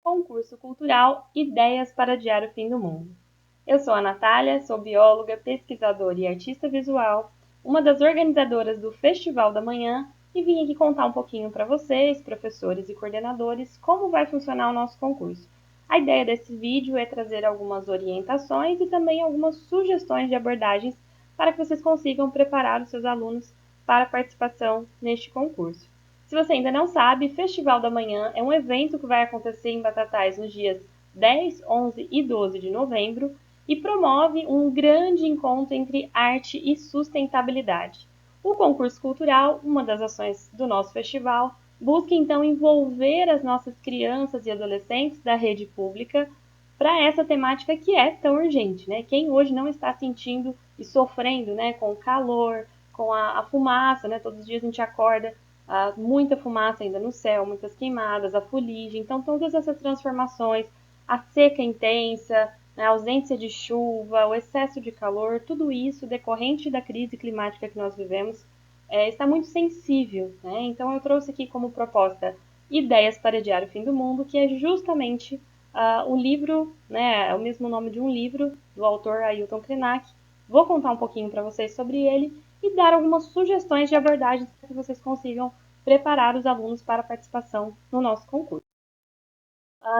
Concurso Cultural Ideias para Adiar o Fim do Mundo. Eu sou a Natália, sou bióloga, pesquisadora e artista visual, uma das organizadoras do Festival da Manhã e vim aqui contar um pouquinho para vocês, professores e coordenadores, como vai funcionar o nosso concurso. A ideia desse vídeo é trazer algumas orientações e também algumas sugestões de abordagens para que vocês consigam preparar os seus alunos para a participação neste concurso. Se você ainda não sabe, Festival da Manhã é um evento que vai acontecer em Batatais nos dias 10, 11 e 12 de novembro e promove um grande encontro entre arte e sustentabilidade. O concurso cultural, uma das ações do nosso festival, busca então envolver as nossas crianças e adolescentes da rede pública para essa temática que é tão urgente, né? Quem hoje não está sentindo e sofrendo, né, com o calor, com a fumaça, né? Todos os dias a gente acorda muita fumaça ainda no céu, muitas queimadas, a fuligem. Então, todas essas transformações, a seca intensa, a ausência de chuva, o excesso de calor, tudo isso decorrente da crise climática que nós vivemos, está muito sensível, né? Então, eu trouxe aqui como proposta Ideias para Adiar o Fim do Mundo, que é justamente um livro, né, é o mesmo nome de um livro do autor Ailton Krenak. Vou contar um pouquinho para vocês sobre ele e dar algumas sugestões de abordagens para que vocês consigam preparar os alunos para a participação no nosso concurso.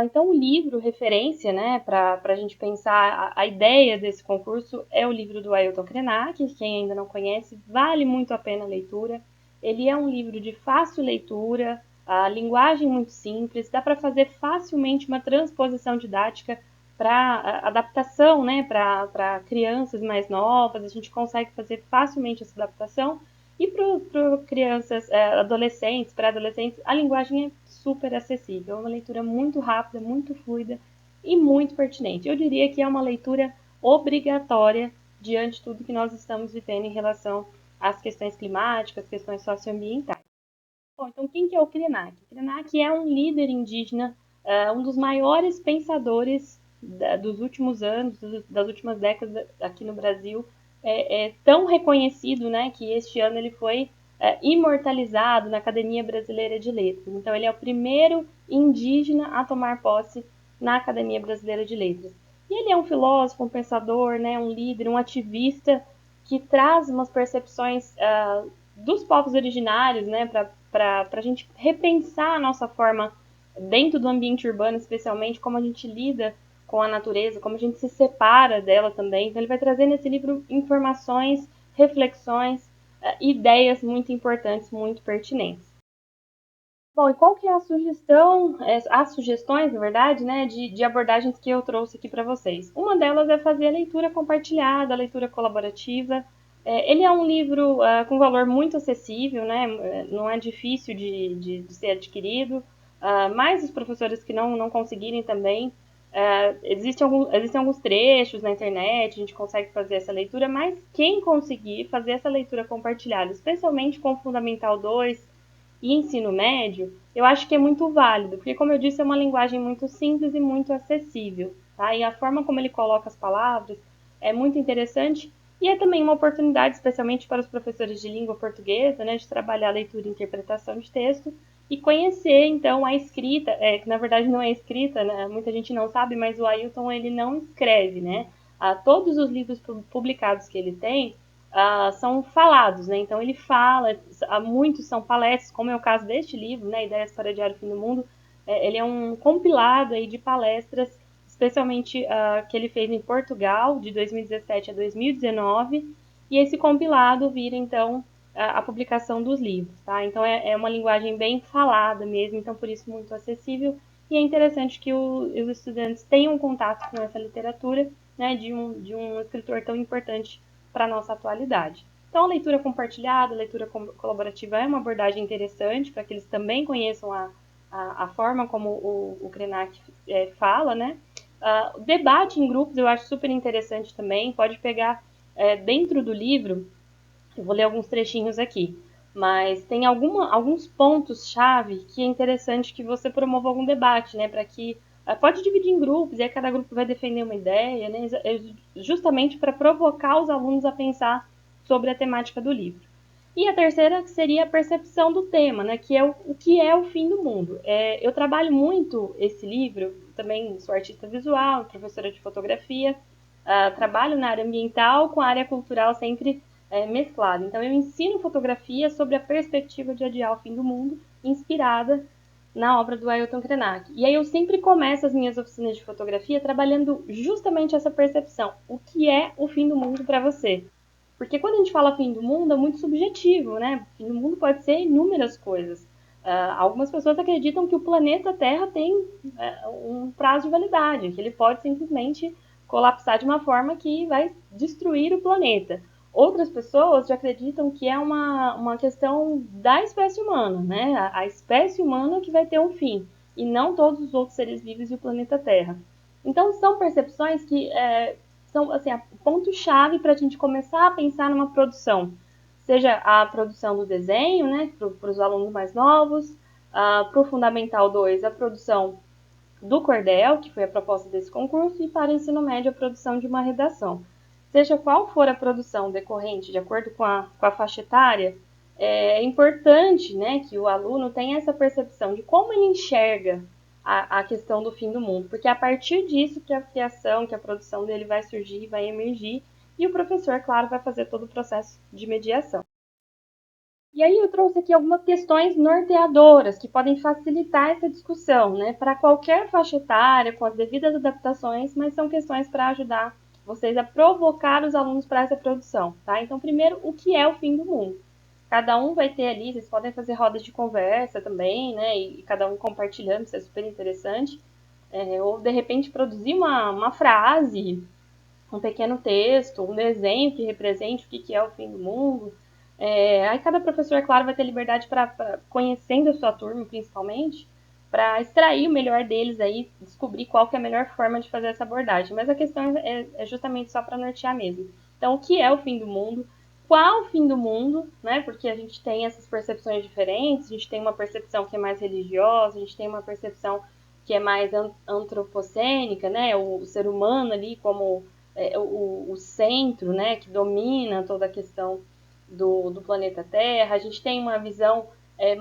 Então, o livro referência, né, para a gente pensar a ideia desse concurso é o livro do Ailton Krenak, que quem ainda não conhece, vale muito a pena a leitura. Ele é um livro de fácil leitura, a linguagem muito simples, dá para fazer facilmente uma transposição didática para adaptação, né, para crianças mais novas, a gente consegue fazer facilmente essa adaptação. E para crianças, adolescentes, pré-adolescentes, a linguagem é super acessível, é uma leitura muito rápida, muito fluida e muito pertinente. Eu diria que é uma leitura obrigatória diante de tudo que nós estamos vivendo em relação às questões climáticas, questões socioambientais. Bom, então quem que é o Krenak? O Krenak é um líder indígena, um dos maiores pensadores dos últimos anos, das últimas décadas aqui no Brasil. É tão reconhecido, né, que este ano ele foi imortalizado na Academia Brasileira de Letras. Então ele é o primeiro indígena a tomar posse na Academia Brasileira de Letras. E ele é um filósofo, um pensador, né, um líder, um ativista que traz umas percepções dos povos originários, né, para a gente repensar a nossa forma dentro do ambiente urbano, especialmente como a gente lida com a natureza, como a gente se separa dela também. Então ele vai trazer nesse livro informações, reflexões, ideias muito importantes, muito pertinentes. Bom, e qual que é a sugestão, as sugestões, na verdade, né, de abordagens que eu trouxe aqui para vocês? Uma delas é fazer a leitura compartilhada, a leitura colaborativa. Ele é um livro com valor muito acessível, né, não é difícil de ser adquirido, mas os professores que não conseguirem também, existem alguns trechos na internet, a gente consegue fazer essa leitura, mas quem conseguir fazer essa leitura compartilhada, especialmente com o Fundamental 2, e ensino médio, eu acho que é muito válido, porque, como eu disse, é uma linguagem muito simples e muito acessível, tá? E a forma como ele coloca as palavras é muito interessante e é também uma oportunidade, especialmente para os professores de língua portuguesa, né, de trabalhar a leitura e interpretação de texto e conhecer, então, a escrita, que na verdade não é escrita, né? Muita gente não sabe, mas o Ailton, ele não escreve, né? Todos os livros publicados que ele tem, são falados, né? Então ele fala, muitos são palestras, como é o caso deste livro, né? Ideias para Adiar o Fim do Mundo. Ele é um compilado aí de palestras, especialmente que ele fez em Portugal, de 2017 a 2019, e esse compilado vira, então, a publicação dos livros, tá? Então é uma linguagem bem falada mesmo, então por isso muito acessível, e é interessante que os estudantes tenham contato com essa literatura, né, de um escritor tão importante para a nossa atualidade. Então, a leitura compartilhada, a leitura colaborativa é uma abordagem interessante para que eles também conheçam a forma como o Krenak fala, né? O debate em grupos eu acho super interessante também, pode pegar dentro do livro, eu vou ler alguns trechinhos aqui, mas tem alguns pontos-chave que é interessante que você promova algum debate, né? Para que pode dividir em grupos, e aí cada grupo vai defender uma ideia, né? Justamente para provocar os alunos a pensar sobre a temática do livro. E a terceira que seria a percepção do tema, né, que é o que é o fim do mundo. Eu trabalho muito esse livro, também sou artista visual, professora de fotografia, trabalho na área ambiental com a área cultural sempre mesclada. Então eu ensino fotografia sobre a perspectiva de adiar o fim do mundo, inspirada na obra do Ailton Krenak. E aí eu sempre começo as minhas oficinas de fotografia trabalhando justamente essa percepção. O que é o fim do mundo para você? Porque quando a gente fala fim do mundo, é muito subjetivo, né? Fim do mundo pode ser inúmeras coisas. Algumas pessoas acreditam que o planeta Terra tem um prazo de validade, que ele pode simplesmente colapsar de uma forma que vai destruir o planeta. Outras pessoas já acreditam que é uma questão da espécie humana, né? A espécie humana que vai ter um fim, e não todos os outros seres vivos do planeta Terra. Então, são percepções que são assim, o ponto-chave para a gente começar a pensar numa produção. Seja a produção do desenho, né, para os alunos mais novos, para o Fundamental 2, a produção do cordel, que foi a proposta desse concurso, e para o ensino médio, a produção de uma redação. Seja qual for a produção decorrente, de acordo com a faixa etária, é importante, né, que o aluno tenha essa percepção de como ele enxerga a questão do fim do mundo, porque é a partir disso que a criação, que a produção dele vai surgir, vai emergir, e o professor, claro, vai fazer todo o processo de mediação. E aí eu trouxe aqui algumas questões norteadoras que podem facilitar essa discussão, né, para qualquer faixa etária, com as devidas adaptações, mas são questões para ajudar vocês a provocar os alunos para essa produção, tá? Então, primeiro, o que é o fim do mundo? Cada um vai ter ali, vocês podem fazer rodas de conversa também, né, e cada um compartilhando, isso é super interessante. Ou, de repente, produzir uma frase, um pequeno texto, um desenho que represente o que é o fim do mundo. Aí cada professor, claro, vai ter liberdade para conhecendo a sua turma, principalmente, para extrair o melhor deles aí, descobrir qual que é a melhor forma de fazer essa abordagem. Mas a questão é justamente só para nortear mesmo. Então, o que é o fim do mundo? Qual o fim do mundo, né? Porque a gente tem essas percepções diferentes, a gente tem uma percepção que é mais religiosa, a gente tem uma percepção que é mais antropocênica, né? O ser humano ali como o centro, né? Que domina toda a questão do planeta Terra. A gente tem uma visão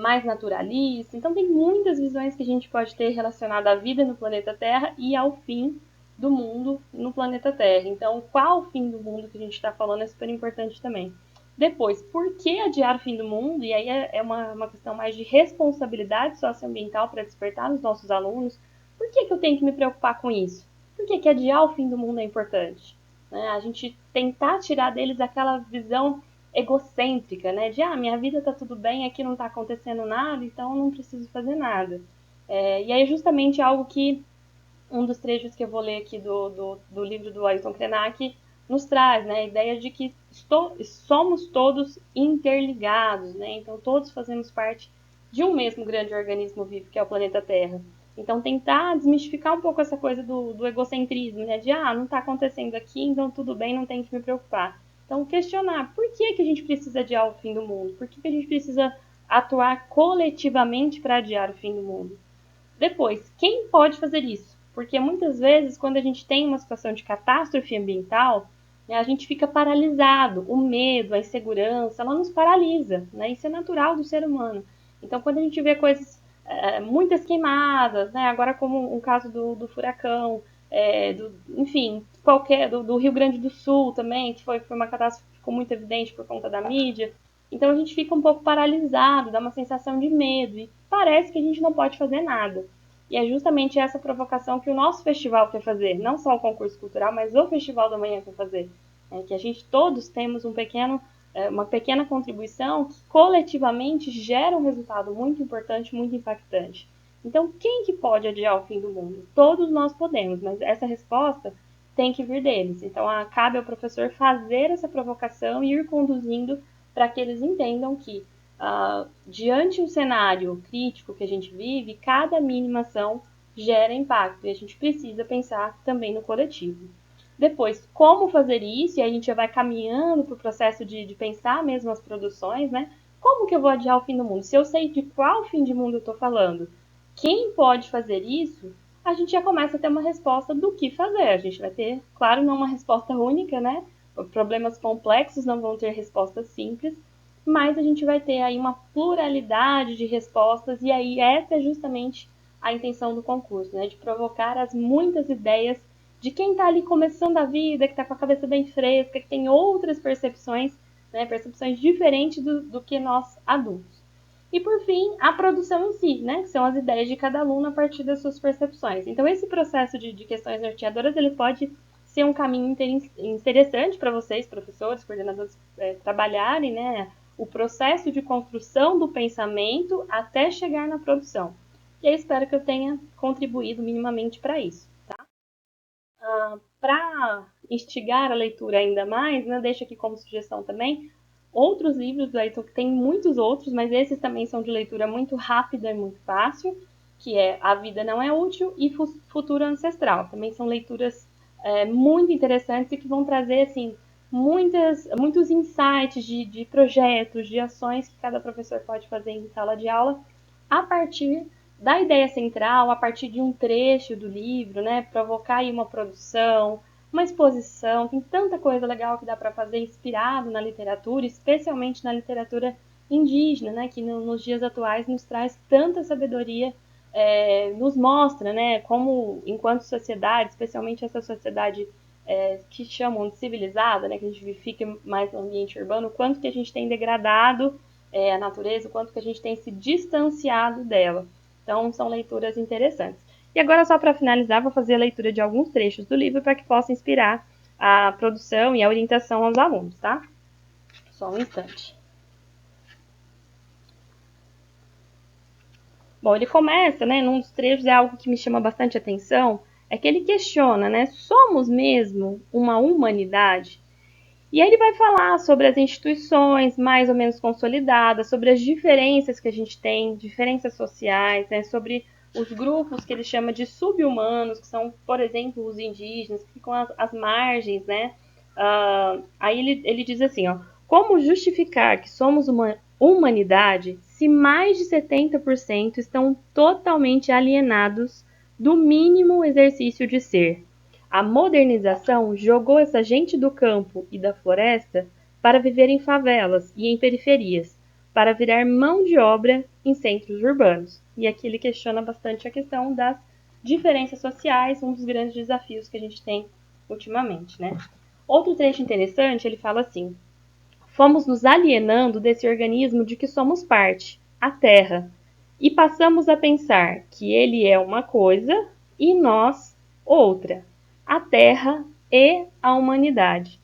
mais naturalista. Então, tem muitas visões que a gente pode ter relacionada à vida no planeta Terra e ao fim do mundo no planeta Terra. Então, qual o fim do mundo que a gente está falando é super importante também. Depois, por que adiar o fim do mundo? E aí é uma questão mais de responsabilidade socioambiental para despertar nos nossos alunos. Por que eu tenho que me preocupar com isso? Por que adiar o fim do mundo é importante? Né? A gente tentar tirar deles aquela visão egocêntrica, né? De, minha vida tá tudo bem, aqui não tá acontecendo nada, então não preciso fazer nada. E aí justamente algo que um dos trechos que eu vou ler aqui do livro do Ailton Krenak nos traz, né? A ideia de que somos todos interligados, né? Então todos fazemos parte de um mesmo grande organismo vivo que é o planeta Terra. Então tentar desmistificar um pouco essa coisa do egocentrismo, né? De não está acontecendo aqui, então tudo bem, não tem que me preocupar. Então questionar por que a gente precisa adiar o fim do mundo? Por que a gente precisa atuar coletivamente para adiar o fim do mundo? Depois, quem pode fazer isso? Porque muitas vezes, quando a gente tem uma situação de catástrofe ambiental, né, a gente fica paralisado. O medo, a insegurança, ela nos paralisa. Né? Isso é natural do ser humano. Então, quando a gente vê coisas, muitas queimadas, né? Agora como o caso do furacão, enfim, do Rio Grande do Sul também, que foi uma catástrofe que ficou muito evidente por conta da mídia. Então a gente fica um pouco paralisado, dá uma sensação de medo e parece que a gente não pode fazer nada. E é justamente essa provocação que o nosso festival quer fazer, não só o concurso cultural, mas o Festival da Manhã quer fazer. Que a gente todos temos uma pequena contribuição que coletivamente gera um resultado muito importante, muito impactante. Então, quem que pode adiar o fim do mundo? Todos nós podemos, mas essa resposta tem que vir deles. Então, cabe ao professor fazer essa provocação e ir conduzindo para que eles entendam que, diante do cenário crítico que a gente vive, cada mínima ação gera impacto e a gente precisa pensar também no coletivo. Depois, como fazer isso? E a gente já vai caminhando para o processo de pensar mesmo as produções, né? Como que eu vou adiar o fim do mundo? Se eu sei de qual fim de mundo eu estou falando, quem pode fazer isso, a gente já começa a ter uma resposta do que fazer. A gente vai ter, claro, não uma resposta única, né? Problemas complexos não vão ter respostas simples, mas a gente vai ter aí uma pluralidade de respostas, e aí essa é justamente a intenção do concurso, né? De provocar as muitas ideias de quem está ali começando a vida, que está com a cabeça bem fresca, que tem outras percepções, né? Percepções diferentes do que nós adultos. E por fim, a produção em si, né? Que são as ideias de cada aluno a partir das suas percepções. Então esse processo de questões norteadoras, ele pode ser um caminho interessante para vocês, professores, coordenadores, trabalharem, né? O processo de construção do pensamento até chegar na produção. E aí espero que eu tenha contribuído minimamente para isso. Tá? Para instigar a leitura ainda mais, né, deixo aqui como sugestão também outros livros do Ayrton, que tem muitos outros, mas esses também são de leitura muito rápida e muito fácil, que é A Vida Não é Útil e Futuro Ancestral. Também são leituras muito interessantes e que vão trazer assim, muitos insights de projetos, de ações que cada professor pode fazer em sala de aula a partir da ideia central, a partir de um trecho do livro, né? Provocar aí uma produção, uma exposição, tem tanta coisa legal que dá para fazer inspirado na literatura, especialmente na literatura indígena, né? Que nos dias atuais nos traz tanta sabedoria, nos mostra, né? Como enquanto sociedade, especialmente essa sociedade que chamam de civilizada, né? Que a gente fica mais no ambiente urbano, o quanto que a gente tem degradado a natureza, o quanto que a gente tem se distanciado dela. Então, são leituras interessantes. E agora, só para finalizar, vou fazer a leitura de alguns trechos do livro para que possa inspirar a produção e a orientação aos alunos, tá? Só um instante. Bom, ele começa, né, num dos trechos, é algo que me chama bastante atenção, é que ele questiona, né, somos mesmo uma humanidade? E aí ele vai falar sobre as instituições mais ou menos consolidadas, sobre as diferenças que a gente tem, diferenças sociais, né, sobre os grupos que ele chama de sub-humanos, que são, por exemplo, os indígenas, que ficam às margens, né? Aí ele diz assim, ó, como justificar que somos uma humanidade se mais de 70% estão totalmente alienados do mínimo exercício de ser? A modernização jogou essa gente do campo e da floresta para viver em favelas e em periferias, para virar mão de obra em centros urbanos. E aqui ele questiona bastante a questão das diferenças sociais, um dos grandes desafios que a gente tem ultimamente, né? Outro trecho interessante, ele fala assim: fomos nos alienando desse organismo de que somos parte, a Terra, e passamos a pensar que ele é uma coisa e nós outra, a Terra e a humanidade.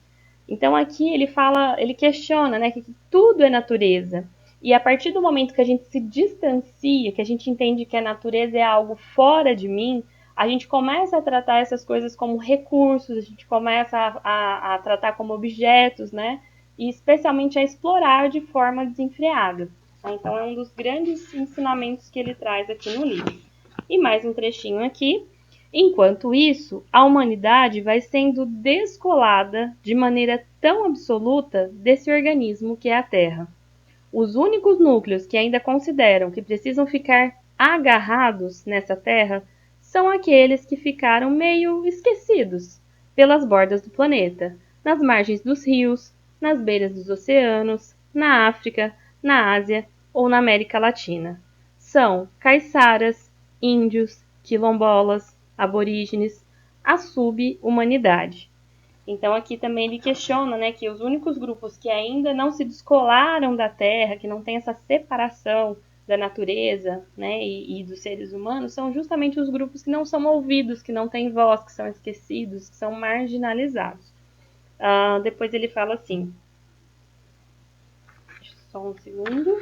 Então aqui ele fala, ele questiona, né, que tudo é natureza. E a partir do momento que a gente se distancia, que a gente entende que a natureza é algo fora de mim, a gente começa a tratar essas coisas como recursos, a gente começa a tratar como objetos, né? E especialmente a explorar de forma desenfreada. Então é um dos grandes ensinamentos que ele traz aqui no livro. E mais um trechinho aqui. Enquanto isso, a humanidade vai sendo descolada de maneira tão absoluta desse organismo que é a Terra. Os únicos núcleos que ainda consideram que precisam ficar agarrados nessa Terra são aqueles que ficaram meio esquecidos pelas bordas do planeta, nas margens dos rios, nas beiras dos oceanos, na África, na Ásia ou na América Latina. São caiçaras, índios, quilombolas, aborígenes, a sub-humanidade. Então aqui também ele questiona, né, que os únicos grupos que ainda não se descolaram da Terra, que não tem essa separação da natureza, né, e dos seres humanos, são justamente os grupos que não são ouvidos, que não têm voz, que são esquecidos, que são marginalizados. Depois ele fala assim, só um segundo.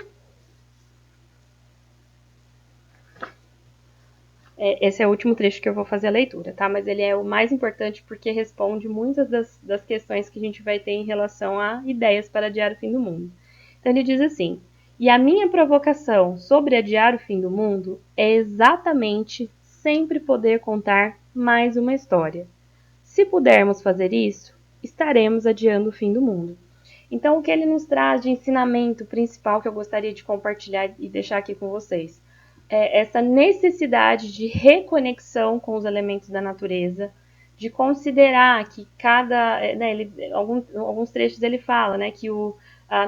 Esse é o último trecho que eu vou fazer a leitura, tá? Mas ele é o mais importante porque responde muitas das questões que a gente vai ter em relação a ideias para adiar o fim do mundo. Então ele diz assim: e a minha provocação sobre adiar o fim do mundo é exatamente sempre poder contar mais uma história. Se pudermos fazer isso, estaremos adiando o fim do mundo. Então, o que ele nos traz de ensinamento principal que eu gostaria de compartilhar e deixar aqui com vocês é essa necessidade de reconexão com os elementos da natureza, de considerar que cada, né, alguns trechos ele fala, né, que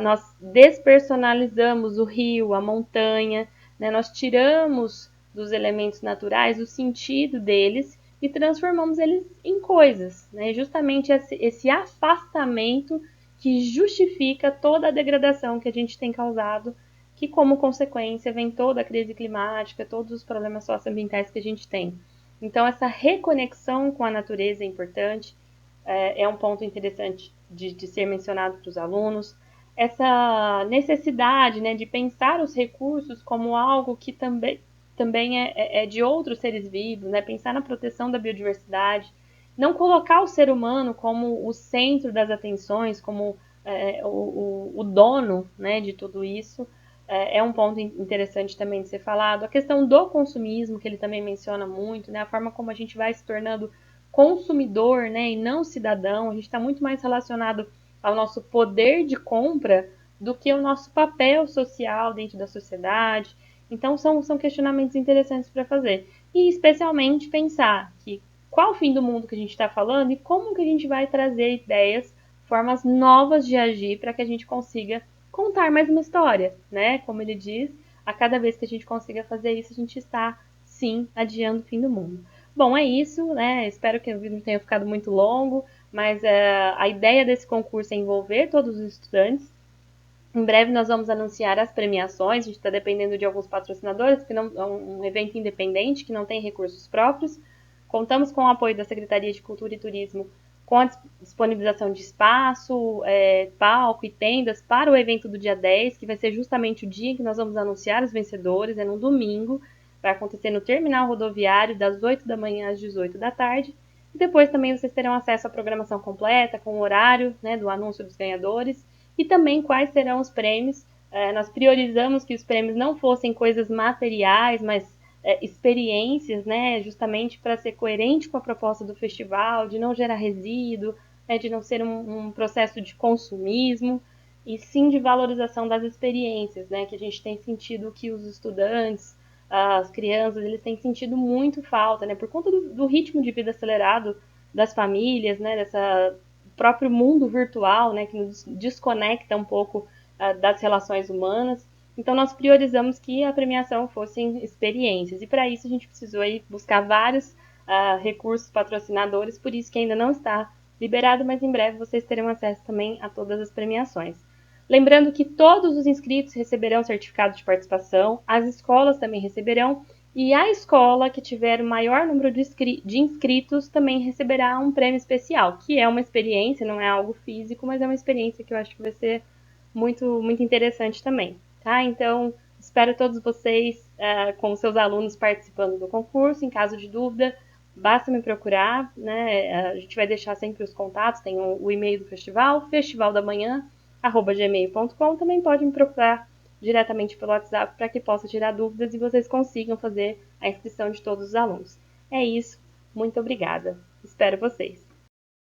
nós despersonalizamos o rio, a montanha, né? Nós tiramos dos elementos naturais o sentido deles e transformamos eles em coisas, né? Justamente esse afastamento que justifica toda a degradação que a gente tem causado, que como consequência vem toda a crise climática, todos os problemas socioambientais que a gente tem. Então essa reconexão com a natureza é importante, é um ponto interessante de ser mencionado para os alunos. Essa necessidade, né, de pensar os recursos como algo que também é de outros seres vivos, né, pensar na proteção da biodiversidade, não colocar o ser humano como o centro das atenções, como o dono, né, de tudo isso, é um ponto interessante também de ser falado. A questão do consumismo, que ele também menciona muito, né, a forma como a gente vai se tornando consumidor, né, e não cidadão. A gente está muito mais relacionado ao nosso poder de compra do que o nosso papel social dentro da sociedade. Então, são questionamentos interessantes para fazer. E, especialmente, pensar que qual o fim do mundo que a gente está falando e como que a gente vai trazer ideias, formas novas de agir para que a gente consiga contar mais uma história, né? Como ele diz, a cada vez que a gente consiga fazer isso, a gente está, sim, adiando o fim do mundo. Bom, é isso, né? Espero que o vídeo não tenha ficado muito longo, mas a ideia desse concurso é envolver todos os estudantes. Em breve nós vamos anunciar as premiações, a gente está dependendo de alguns patrocinadores, porque não, é um evento independente que não tem recursos próprios. Contamos com o apoio da Secretaria de Cultura e Turismo, com a disponibilização de espaço, palco e tendas para o evento do dia 10, que vai ser justamente o dia em que nós vamos anunciar os vencedores, é no domingo, vai acontecer no terminal rodoviário, das 8 da manhã às 18 da tarde. E depois também vocês terão acesso à programação completa, com o horário, né, do anúncio dos ganhadores, e também quais serão os prêmios. Nós priorizamos que os prêmios não fossem coisas materiais, mas experiências, né, justamente para ser coerente com a proposta do festival, de não gerar resíduo, né, de não ser um processo de consumismo, e sim de valorização das experiências, né, que a gente tem sentido que os estudantes, as crianças, eles têm sentido muito falta, né, por conta do ritmo de vida acelerado das famílias, né, dessa próprio mundo virtual, né, que nos desconecta um pouco das relações humanas. Então, nós priorizamos que a premiação fossem experiências. E, para isso, a gente precisou aí buscar vários recursos patrocinadores, por isso que ainda não está liberado, mas em breve vocês terão acesso também a todas as premiações. Lembrando que todos os inscritos receberão certificado de participação, as escolas também receberão, e a escola que tiver o maior número de inscritos também receberá um prêmio especial, que é uma experiência, não é algo físico, mas é uma experiência que eu acho que vai ser muito, muito interessante também, tá? Então, espero todos vocês com seus alunos participando do concurso. Em caso de dúvida, basta me procurar, né? A gente vai deixar sempre os contatos, tem o e-mail do festival, festivaldamanhã@gmail.com. Também pode me procurar diretamente pelo WhatsApp para que possa tirar dúvidas e vocês consigam fazer a inscrição de todos os alunos. É isso, muito obrigada. Espero vocês.